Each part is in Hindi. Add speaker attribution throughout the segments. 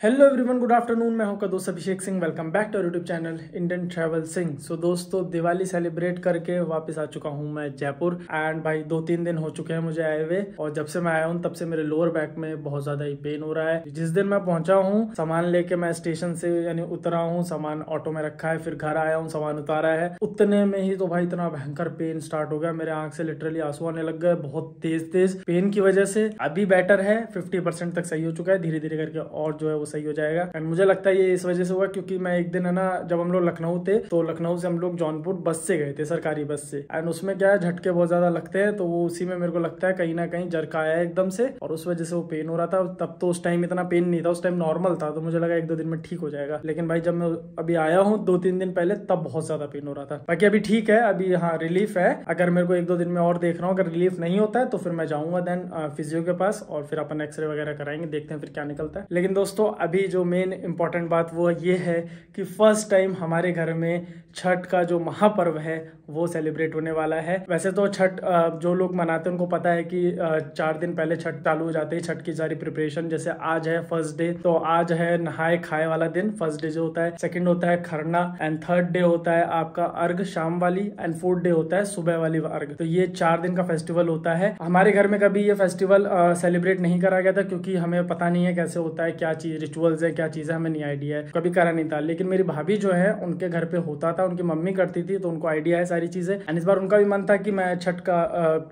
Speaker 1: Hello everyone, good afternoon. मैं हूं का दोस्त Abhishek Singh. Welcome back to YouTube channel Indian Travel Singh. So दोस्तों, दिवाली सेलिब्रेट करके वापस आ चुका हूं मैं जयपुर। एंड भाई 2-3 दिन हो चुके हैं मुझे आए हुए, और जब से मैं आया हूं तब से मेरे लोअर बैक में बहुत ज्यादा ही पेन हो रहा है। जिस दिन मैं पहुंचा हूं, सामान लेके मैं स्टेशन से यानी उतरा हूँ, सामान ऑटो में रखा है, फिर घर आया हूँ, सामान उतारा है, उतने में ही तो भाई इतना भयंकर पेन स्टार्ट हो गया। मेरे आंख से लिटरली आंसू आने लग गए, बहुत तेज तेज पेन की वजह से। अभी बेटर है, 50% तक सही हो चुका है, धीरे धीरे करके और जो है वो सही हो जाएगा। एंड मुझे लगता है ये इस वजह से हुआ क्योंकि मैं एक दिन है ना, जब हम लोग लखनऊ थे तो लखनऊ से हम लोग जौनपुर बस से गए थे, सरकारी बस से। एंड उसमें क्या है, झटके बहुत ज्यादा लगते हैं, तो वो उसी में मेरे को लगता है कहीं ना कहीं जरका आया एकदम से, और उस वजह से वो पेन हो रहा था। तब तो उस टाइम इतना पेन नहीं था, उस टाइम नॉर्मल था, तो मुझे लगा 1-2 दिन में ठीक हो जाएगा। लेकिन भाई जब मैं अभी आया हूँ 2-3 दिन पहले, तब बहुत ज्यादा पेन हो रहा था। बाकी अभी ठीक है, अभी हाँ रिलीफ है। अगर मेरे को 1-2 दिन में और देख रहा हूँ, अगर रिलीफ नहीं होता है तो फिर मैं जाऊंगा देन फिजियो के पास, और फिर अपन एक्सरे वगैरह कराएंगे, देखते हैं फिर क्या निकलता है। लेकिन दोस्तों, अभी जो मेन इंपॉर्टेंट बात वो ये है कि फर्स्ट टाइम हमारे घर में छठ का जो महापर्व है वो सेलिब्रेट होने वाला है। वैसे तो छठ जो लोग मनाते हैं उनको पता है कि 4 दिन पहले छठ चालू हो जाते हैं, छठ की सारी प्रिपरेशन। जैसे आज है फर्स्ट डे, तो आज है नहाए खाए वाला दिन, फर्स्ट डे जो होता है। सेकंड होता है खरना, एंड थर्ड डे होता है आपका अर्घ शाम वाली, एंड फोर्थ डे होता है सुबह वाली अर्घ। तो ये 4 दिन का फेस्टिवल होता है। हमारे घर में कभी ये फेस्टिवल सेलिब्रेट नहीं करा गया था, क्योंकि हमें पता नहीं है कैसे होता है, क्या चीज रिचुअल्स है, क्या चीज है, हमें नहीं आइडिया है, कभी करा नहीं था। लेकिन मेरी भाभी जो है उनके घर पे होता था, उनकी मम्मी करती थी, तो उनको आइडिया है सारी चीजें। एंड इस बार उनका भी मन था कि मैं छठ का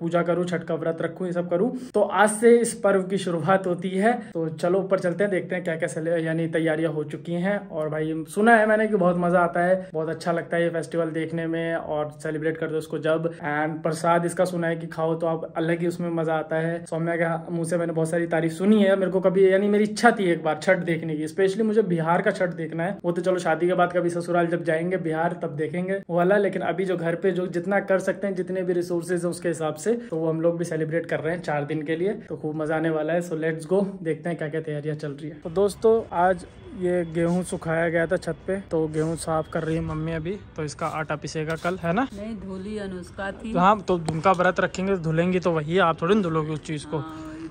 Speaker 1: पूजा करूं, छठ का व्रत रखूं, ये सब करूं। तो आज से इस पर्व की शुरुआत होती है। तो चलो ऊपर चलते हैं, देखते हैं क्या क्या यानी तैयारियां हो चुकी हैं। और भाई सुना है मैंने कि बहुत मजा आता है, बहुत अच्छा लगता है ये फेस्टिवल देखने में, और सेलिब्रेट करते उसको जब। एंड प्रसाद इसका सुना है कि खाओ तो आप अलग ही उसमें मजा आता है। सौम्या के मुंह से मैंने बहुत सारी तारीफ सुनी है। मेरे को कभी यानी मेरी इच्छा थी एक बार छठ देखने की, स्पेशली मुझे बिहार का छठ देखना है। वो तो चलो शादी के बाद कभी ससुराल जब जाएंगे बिहार तब देखेंगे वो वाला, लेकिन अभी जो घर पे जो जितना कर सकते हैं, जितने भी रिसोर्सेज है उसके हिसाब से, तो वो हम लोग भी सेलिब्रेट कर रहे हैं 4 दिन के लिए। तो खूब मजा आने वाला है। सो लेट्स गो, देखते हैं क्या क्या तैयारियां चल रही है। तो दोस्तों, आज ये गेहूं सुखाया गया था छत पे, तो गेहूं साफ कर रही है मम्मी अभी। तो इसका आटा पिसेगा कल, है ना?
Speaker 2: नहीं धुली अनुष्का थी।
Speaker 1: तो हाँ, तो उनका व्रत रखेंगे, धुलेंगी तो वही है, आप थोड़ी धुलोगे उस चीज को।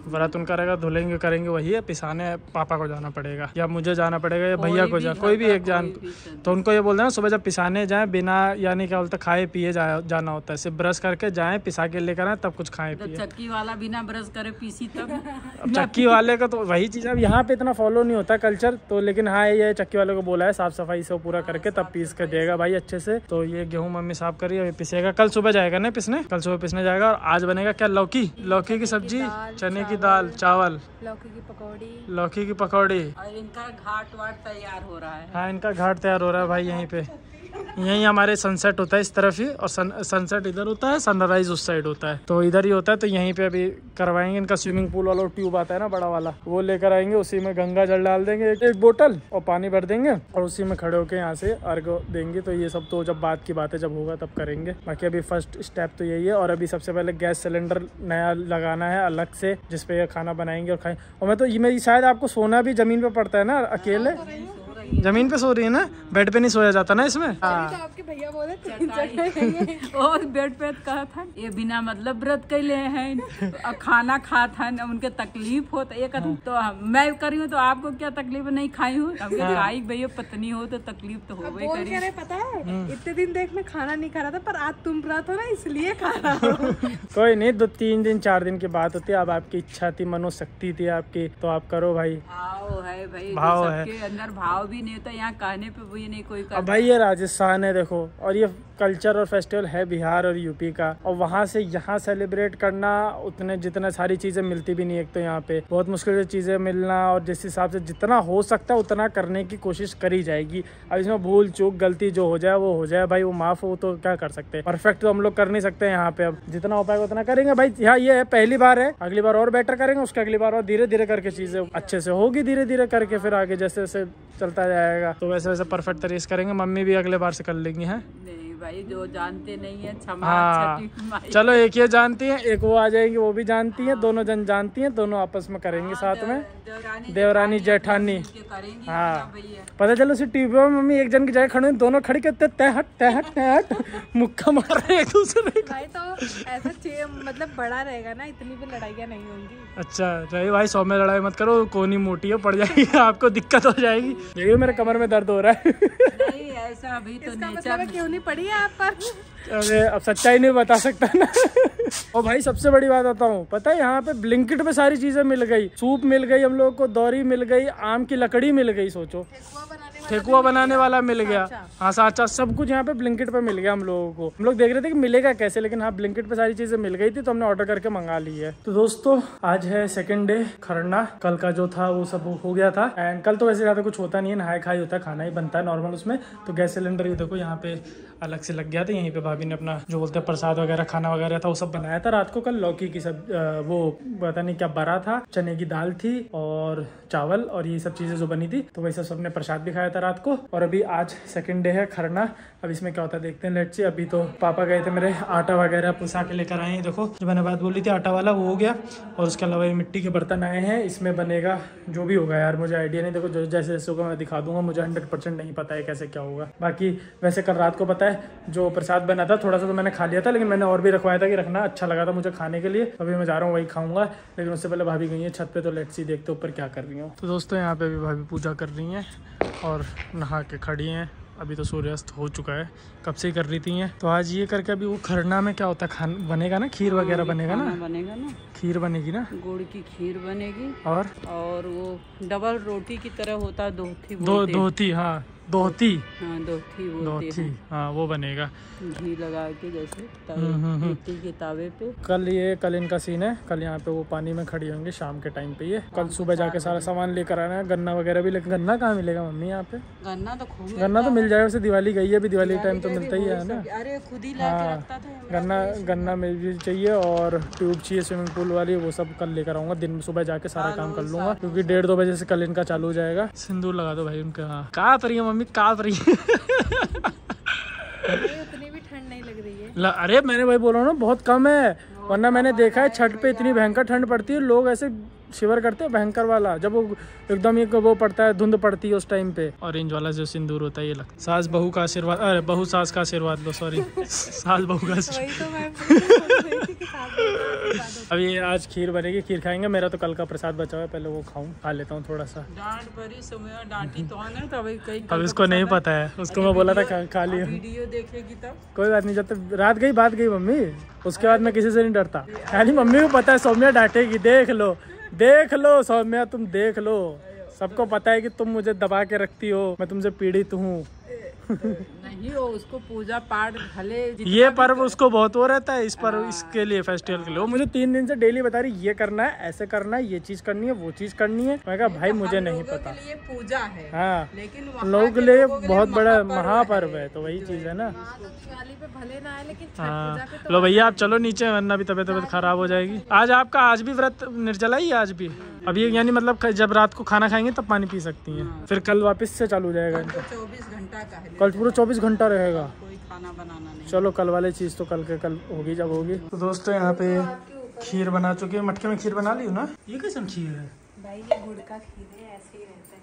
Speaker 1: व्रत उनका रहेगा, धुलेंगे करेंगे वही है। पिसाने पापा को जाना पड़ेगा, या मुझे जाना पड़ेगा, या भैया को जाना, कोई भी एक जान। तो उनको ये बोल देना सुबह जब पिसाने जाए, बिना यानी क्या बोलते खाए पिए जाना होता है, सिर्फ ब्रश करके जाए, पिसा के लेकर आए, तब कुछ खाए पिए।
Speaker 2: चक्की वाला बिना ब्रश करे पीसी तब।
Speaker 1: अब चक्की वाले का तो वही चीज, अब यहाँ पे इतना फॉलो नहीं होता कल्चर, तो लेकिन हाँ ये चक्की वाले को बोला है साफ सफाई से पूरा करके तब पीस कर देगा भाई अच्छे से। तो ये गेहूं मम्मी साफ करी, अभी पिसेगा, कल सुबह जाएगा ना पिसने, कल सुबह पिसने जाएगा। और आज बनेगा क्या, लौकी की सब्जी, चने की दाल, चावल, लौकी की पकौड़ी,
Speaker 2: और इनका घाट वाट तैयार हो रहा है।
Speaker 1: हाँ इनका घाट तैयार हो रहा है भाई। यहीं पे यहीं हमारे सनसेट होता है इस तरफ ही, और सनसेट इधर होता है, सनराइज उस साइड होता है, तो इधर ही होता है। तो यहीं पे अभी करवाएंगे इनका स्विमिंग पूल वाला ट्यूब आता है ना बड़ा वाला, वो लेकर आएंगे, उसी में गंगा जल डाल देंगे एक बोतल, और पानी भर देंगे, और उसी में खड़े होकर यहाँ से अर्घ देंगे। तो ये सब तो जब बात की बात है, जब होगा तब करेंगे। बाकी अभी फर्स्ट स्टेप तो यही है। और अभी सबसे पहले गैस सिलेंडर नया लगाना है अलग से, जिसपे खाना बनाएंगे और खाएं। और मैं तो ये मेरी शायद आपको सोना भी जमीन पे पड़ता है ना, अकेले जमीन पे सो रही है ना, बेड पे नहीं सोया जाता ना इसमें। हाँ
Speaker 3: तो आपके भैया बोले
Speaker 2: और बेड पे कहा था ये बिना मतलब व्रत कैले हैं, खाना खा था, उनके तकलीफ हो तो मैं करी हूँ, तो आपको क्या तकलीफ नहीं खाई हूँ। खाई भैया पत्नी हो तो तकलीफ तो हो गई करी।
Speaker 3: पता है इतने दिन देख मैं खाना नहीं खा रहा था, पर आज तुम व्रत हो ना इसलिए खा रहा हूँ।
Speaker 1: कोई नहीं, 2-3 दिन 4 दिन की बात होती है। अब आपकी इच्छा थी, मनोशक्ति थी आपकी, तो आप करो भाई।
Speaker 2: भाव है भाई,
Speaker 1: भाव है,
Speaker 2: सबके अंदर भाव भी नहीं होता, यहाँ कहने पे वो नहीं कोई करता।
Speaker 1: अब भाई ये राजस्थान है देखो, और ये कल्चर और फेस्टिवल है बिहार और यूपी का, और वहाँ से यहाँ सेलिब्रेट करना उतने जितना सारी चीजें मिलती भी नहीं। एक तो यहाँ पे बहुत मुश्किल से चीजें मिलना, और जिस हिसाब से जितना हो सकता है उतना करने की कोशिश करी जाएगी। अब इसमें भूल चूक गलती जो हो जाए वो हो जाए भाई, वो माफ हो तो क्या कर सकते हैं। परफेक्ट तो हम लोग कर नहीं सकते यहाँ पे, अब जितना हो पाएगा उतना करेंगे भाई। यहाँ ये है पहली बार है, अगली बार और बेटर करेंगे, उसके अगली बार और धीरे धीरे करके चीजें अच्छे से होगी, धीरे धीरे करके फिर आगे जैसे जैसे चलता जाएगा तो वैसे वैसे परफेक्ट तरीके से करेंगे। मम्मी भी अगले बार से कर लेंगी। है
Speaker 2: भाई जो जानते नहीं है क्षमा।
Speaker 1: हाँ चलो, एक ये जानती है, एक वो आ जाएंगी वो भी जानती है, दोनों जन जानती हैं, दोनों आपस में करेंगे साथ में, देवरानी जेठानी। हाँ पता चलो उसी टीवी में मम्मी एक जन की जगह खड़े, दोनों खड़ी करते तय हट मुक्का मार रहे एक दूसरे
Speaker 3: भाई तो ऐसा मतलब बड़ा रहेगा ना, इतनी भी लड़ाइयाँ नहीं होंगी।
Speaker 1: अच्छा रही भाई, 100 में लड़ाई मत करो, कोनी मोटी है पड़ जाएगी आपको दिक्कत हो जाएगी। देखिए मेरे कमर में दर्द हो रहा है।
Speaker 2: नहीं ऐसा अभी तो
Speaker 3: इसका मतलब क्यों नहीं पड़ी है आप पर?
Speaker 1: अरे अब सच्चाई नहीं बता सकता ना। और भाई सबसे बड़ी बात बताऊं, पता है यहाँ पे ब्लिंकिट पे सारी चीजें मिल गई, सूप मिल गई, हम लोग को दौरी मिल गई, आम की लकड़ी मिल गई, सोचो ठेकुआ बनाने वाला मिल गया, हाँ साचा, सब कुछ यहाँ पे ब्लिंकिट पे मिल गया हम लोगों को। हम लोग देख रहे थे कि मिलेगा कैसे, लेकिन हाँ ब्लिंकिट पे सारी चीजें मिल गई थी तो हमने ऑर्डर करके मंगा ली है। तो दोस्तों आज है सेकंड डे खरना, कल का जो था वो सब हो गया था। एंड कल तो वैसे ज्यादा कुछ होता नहीं है, नहाए खाई होता है, खाना ही बनता है नॉर्मल उसमें। तो गैस सिलेंडर ये देखो यहाँ पे अलग से लग गया था, यहीं पे भाभी ने अपना जो बोलते हैं प्रसाद वगैरह खाना वगैरह था वो सब बनाया था रात को। कल लौकी की सब वो पता नहीं क्या बरा था, चने की दाल थी और चावल और ये सब चीजें जो बनी थी, तो वही सब सबने प्रसाद भी खाया था रात को। और अभी आज सेकंड डे है खरना, अब इसमें क्या होता है देखते हैं, लेट्स सी। अभी तो पापा गए थे मेरे आटा वगैरह पुसा के लेकर आए हैं, देखो जो मैंने बात बोली थी आटा वाला वो हो गया। और उसके अलावा ये मिट्टी के बर्तन आए हैं, इसमें बनेगा जो भी होगा यार, मुझे आइडिया नहीं, देखो जो जैसे जैसे होगा मैं दिखा दूंगा, मुझे 100% नहीं पता है कैसे क्या होगा। बाकी वैसे कल रात को पता है जो प्रसाद बना था थोड़ा सा तो मैंने खा लिया था, लेकिन मैंने और भी रखवाया था कि रखना, अच्छा लगा था मुझे खाने के लिए। अभी मैं जा रहा हूँ वही खाऊंगा, लेकिन उससे पहले भाभी गई है छत पे, तो लेट्स सी देखते ऊपर क्या कर रही हूँ। तो दोस्तों यहाँ पे भी भाभी पूजा कर रही हैं और नहा के खड़ी हैं। अभी तो सूर्यास्त हो चुका है, कब से ही कर रही थी हैं। तो आज ये करके अभी वो खरना में क्या होता है, खान बनेगा ना, खीर वगैरह बनेगा ना, खीर बनेगी ना,
Speaker 2: गुड़ की खीर बनेगी
Speaker 1: और
Speaker 2: वो डबल रोटी की तरह होता है, दोहती
Speaker 1: दोहती, हाँ दोहती,
Speaker 2: हाँ दोहती,
Speaker 1: हाँ वो बनेगा
Speaker 2: घी लगा के जैसे मिट्टी के तावे पे।
Speaker 1: कल इनका सीन है, कल यहाँ पे वो पानी में खड़ी होंगी शाम के टाइम पे। ये कल सुबह जाके सारा सामान लेकर आना है, गन्ना वगैरह भी, लेकिन गन्ना कहाँ मिलेगा मम्मी यहाँ पे? गन्ना तो मिल जाएगा, वैसे दिवाली गई है, अभी दिवाली टाइम तो मिलता ही है ना।
Speaker 2: अरे खुद ही लाके रखता था।
Speaker 1: गन्ना मिल भी चाहिए और ट्यूब चाहिए स्विमिंग पूल वाली, वो सब कल लेकर आऊंगा। दिन में सुबह जाके सारा काम कर लूंगा, क्योंकि 1:30-2 बजे से कल इनका चालू हो जाएगा। सिंदूर लगा दो भाई उनका। हाँ कहाँ पर मम्मी, कहाँ पर
Speaker 3: उतनी भी ठंड नहीं लग रही है।
Speaker 1: अरे मैंने भाई बोला ना बहुत कम है, वरना मैंने देखा है छठ पे इतनी भयंकर ठंड पड़ती है, लोग ऐसे शिवर करते हैं भयंकर वाला, जब वो एकदम ये वो पड़ता है, धुंध पड़ती है उस टाइम पे। ऑरेंज वाला जो सिंदूर होता है ये लगता है। सास बहू का आशीर्वाद, अरे बहू सास का आशीर्वाद लो, सॉरी सास बहू का अभी आज खीर बनेगी, खीर खाएंगे। मेरा तो कल का प्रसाद बचा हुआ है, पहले वो खा लेता हूँ थोड़ा सा।
Speaker 2: डांटी तो है तो
Speaker 1: अब इसको नहीं पता है, उसको मैं बोला था खा लिया।
Speaker 2: वीडियो देखेगी तब
Speaker 1: कोई बात नहीं, जब तक रात गई बात गई मम्मी, उसके बाद मैं किसी से नहीं डरता। यानी मम्मी को पता है सौम्या डांटेगी, देख लो सौम्या, तुम देख लो, सबको पता है कि तुम मुझे दबा के रखती हो, मैं तुमसे पीड़ित हूँ।
Speaker 2: नहीं हो उसको पूजा पाठ भले
Speaker 1: ये पर्व उसको बहुत वो रहता है, इस पर इसके लिए फेस्टिवल के लिए वो मुझे 3 दिन से डेली बता रही, ये करना है, ऐसे करना है, ये चीज करनी है, वो चीज करनी है। मैं कहा भाई मुझे नहीं पता।
Speaker 2: के लिए पूजा है,
Speaker 1: हाँ
Speaker 2: लेकिन
Speaker 1: लोगों के लिए बहुत बड़ा महापर्व है, तो वही चीज है ना।
Speaker 3: दिवाली पे भले ना आए, लेकिन
Speaker 1: हाँ लो भैया आप चलो नीचे, वरना भी तबीयत खराब हो जाएगी। आज भी व्रत निर्जला ही, आज भी अभी यानी मतलब जब रात को खाना खाएंगे तब पानी पी सकती हैं, फिर कल वापस से चालू हो जाएगा।
Speaker 2: 24 घंटा का है,
Speaker 1: कल पूरा 24 घंटा रहेगा,
Speaker 2: कोई खाना बनाना नहीं।
Speaker 1: चलो कल वाली चीज तो कल होगी जब होगी। तो दोस्तों यहाँ पे खीर बना चुके हैं, मटके में खीर बना ली ना। ये कैसे खीर है
Speaker 3: भाई? ये गुड़ का खीर है, ऐसे ही रहता है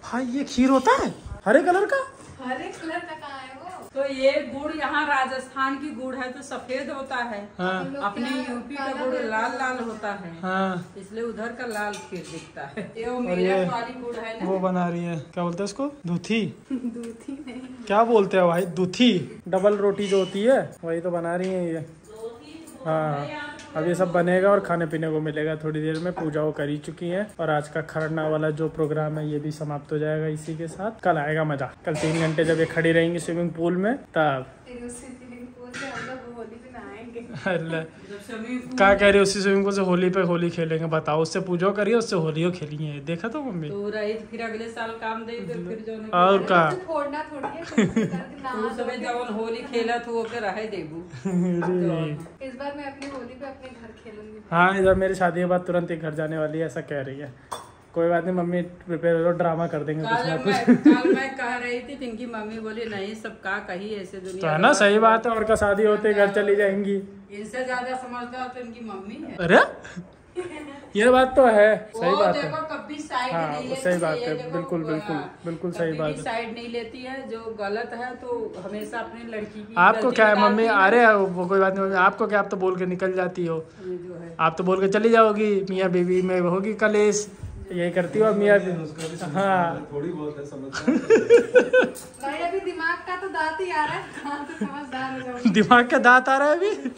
Speaker 1: भाई। ये खीर होता है हरे कलर का?
Speaker 3: हरे कलर का कहाँ है वो?
Speaker 2: तो ये गुड़ यहाँ राजस्थान की गुड़ है तो सफेद होता है,
Speaker 1: हाँ।
Speaker 2: अपने यूपी का गुड़ लाल होता है,
Speaker 1: हाँ।
Speaker 2: इसलिए उधर का लाल खीर दिखता है। ये मेरठ वाली गुड़ है ना,
Speaker 1: वो बना रही है, क्या बोलते हैं इसको, दूधी
Speaker 3: दूधी नहीं,
Speaker 1: क्या बोलते हैं भाई, दूधी डबल रोटी जो होती है वही तो बना रही है ये। हाँ अब ये सब बनेगा और खाने पीने को मिलेगा थोड़ी देर में। पूजा वो कर ही चुकी है और आज का खरना वाला जो प्रोग्राम है ये भी समाप्त हो जाएगा इसी के साथ। कल आएगा मजा, कल 3 घंटे जब ये खड़ी रहेंगी स्विमिंग पूल में तब। क्या कह रही है, उसी स्विमिंग पूल से होली खेलेंगे, बताओ। उससे पूजा करिए, उससे होली खेली है, देखा तो मम्मी।
Speaker 2: तो फिर अगले साल काम दे फिर जो
Speaker 1: और का
Speaker 2: जब होली खेला तो ओके रहे देबू।
Speaker 3: इस बार मैं अपनी होली पे अपने घर खेलूंगी।
Speaker 1: हाँ इधर मेरी शादी के बाद तुरंत ही घर जाने वाली है, ऐसा कह रही है। कोई बात नहीं मम्मी प्रिपेयर हो, ड्रामा कर देंगे कुछ ना कुछ।
Speaker 2: कल मैं कह रही थी इनकी मम्मी बोली नहीं सब का कही ऐसे दुनिया
Speaker 1: तो है ना, सही बात है। और का शादी होते घर चली जाएंगी।
Speaker 2: इनसे ज्यादा समझदार तो इनकी मम्मी है।
Speaker 1: अरे ये बात तो है, सही बात है।
Speaker 2: देखो कभी साइड
Speaker 1: हाँ,
Speaker 2: नहीं लेती
Speaker 1: सही बात
Speaker 2: है,
Speaker 1: है,
Speaker 2: देखो,
Speaker 1: बिल्कुल बिल्कुल
Speaker 2: हाँ,
Speaker 1: बिल्कुल सही बात है।
Speaker 2: साइड नहीं लेती है, जो गलत है तो हमेशा अपनी लड़की की
Speaker 1: आपको क्या है मम्मी,
Speaker 2: निकालती
Speaker 1: अरे वो कोई बात नहीं मम्मी, आपको क्या, आप तो बोल के निकल जाती हो,
Speaker 2: है, जो है
Speaker 1: आप तो बोल के चली जाओगी, मियाँ बीवी में होगी कलेश, यही करती हो मियाँ बीवी। हाँ
Speaker 4: थोड़ी बहुत है समझदार।
Speaker 3: भाई अभी दिमाग का तो दांत ही आ रहा है, कहाँ से समझदार हो जाऊंगी।
Speaker 1: दिमाग का दांत आ रहा है अभी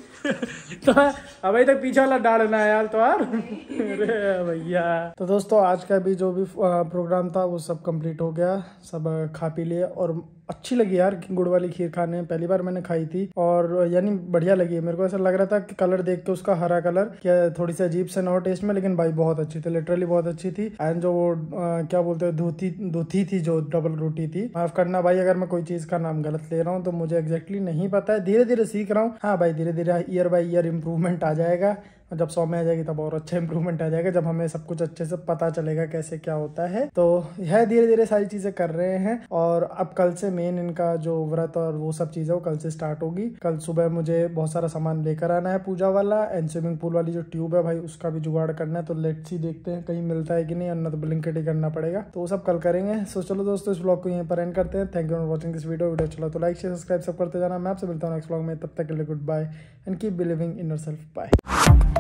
Speaker 1: तो अभी तक पीछे वाला डालना है यार तो यार। अरे भैया, तो दोस्तों आज का भी जो भी प्रोग्राम था वो सब कंप्लीट हो गया, सब खा पी लिए और अच्छी लगी यार गुड़ वाली खीर खाने। पहली बार मैंने खाई थी और यानी बढ़िया लगी। मेरे को ऐसा लग रहा था कि कलर देख के उसका हरा कलर क्या थोड़ी सी अजीब से ना हो टेस्ट में, लेकिन भाई बहुत अच्छी थी, लिटरली बहुत अच्छी थी। एंड जो वो क्या बोलते हैं दूधी थी, जो डबल रोटी थी, माफ करना भाई अगर मैं कोई चीज का नाम गलत ले रहा हूँ तो मुझे एग्जैक्टली नहीं पता है, धीरे धीरे सीख रहा हूँ। हाँ भाई धीरे धीरे ईयर बाई ईयर इम्प्रूवमेंट आ जाएगा, जब 100 में आ जाएगी तब और अच्छा इंप्रूवमेंट आ जाएगा, जब हमें सब कुछ अच्छे से पता चलेगा कैसे क्या होता है। तो यह धीरे धीरे सारी चीजें कर रहे हैं। और अब कल से मेन इनका जो व्रत और वो सब चीजें वो कल से स्टार्ट होगी। कल सुबह मुझे बहुत सारा सामान लेकर आना है पूजा वाला, एंड स्विमिंग पूल वाली जो ट्यूब है भाई उसका भी जुगाड़ करना है। तो लेट्स सी देखते हैं कहीं मिलता है कि नहीं, अन्ना तो ब्लिंकिट ही करना पड़ेगा। तो वो सब कल करेंगे। सो चलो दोस्तों इस ब्लॉग को यहीं पर एंड करते हैं। Thank you for watching this video चला तो लाइक शेयर सब्सक्राइब सब करते जाना। मैं आपसे मिलता हूँ नेक्स्ट ब्लॉग में, तब तक के लिए goodbye and keep believing in yourself. Bye.